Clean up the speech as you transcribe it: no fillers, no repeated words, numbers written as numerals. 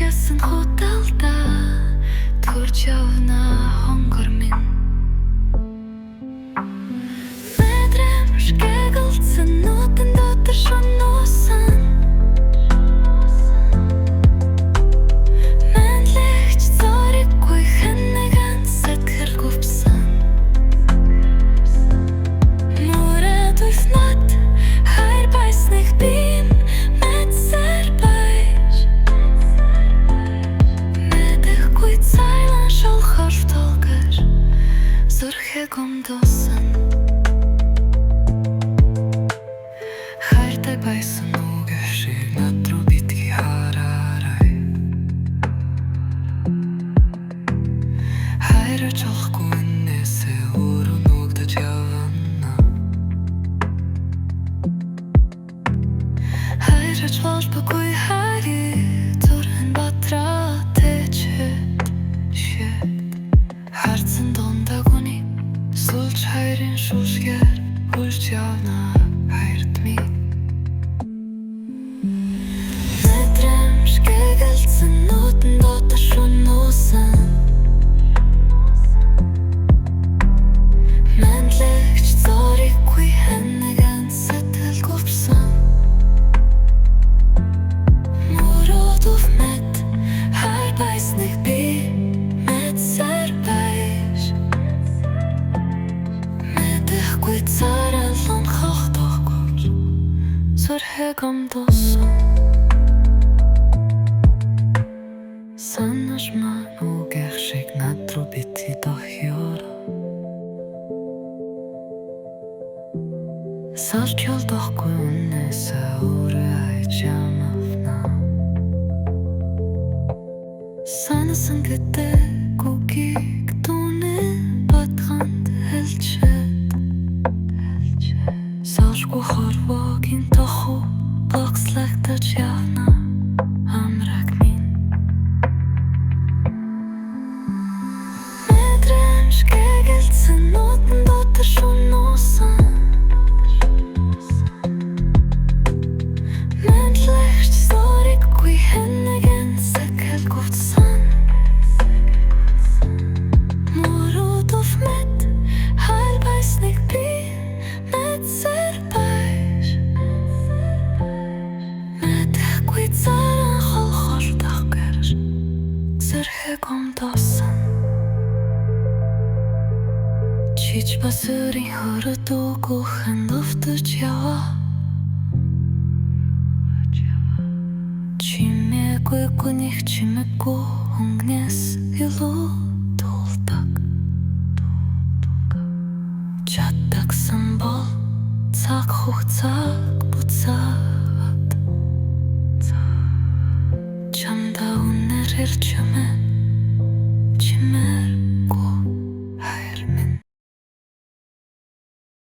ясан худалда төрж явна хонгор минь мэдрэмшгэ галцсан нутан дотор шунуусан мэнлэгч зориггүй хэнэгэн сэтгэл гүвсэн мөрөд уснат хайр байсныг бим мэдсэр байж мэдэхгүй цайлан шолхор толгор зүрхээ гомдосон хайртай байсан үгээр шиг над руу битгий хараарай хайрч олохгүй энээсээ өөрөө нүгдэж явна хайрч болбогүй хайрыг зүрхэн батраа тэчэд шэд харцсан дондаа гүний сулж хайрын шушгээр хүлж явна хайрт ми мэдрэмшгэ галцсан нутан дотор шунуусан мэнлэгч зориггүй хэнэгэн сэтгэл гүвсэн мөрөд уфмэт хайр байсныг би мэдсэр байж мэдэхгүй царайлан хохтохгүйч зүрхээ гомдосон санаж маань үгэх шиг над руу битгий дохёр салж ялдахгүй үнээсээ өөрөө хайж ямавна санасан гэдэг үгийг дүүнэн батханд хэлчихэд салшгүй хорвогийн тоху багслагдаж явна амраг минь мэдрэмшгэ галцсан нутан дотор шунуусан мэнлэгч зориггүй хэнэгэн сэтгэл гүвсэн мөрөд уфмэт хайр байсныг би мэдсэр байж мэдэхгүй царан холхор даггэрж зүрхээ гомдосон чич бас өрийн хорот өгөхэн луфтаж яваа чимээгүй гүних чимээгүй өнгнэс илүү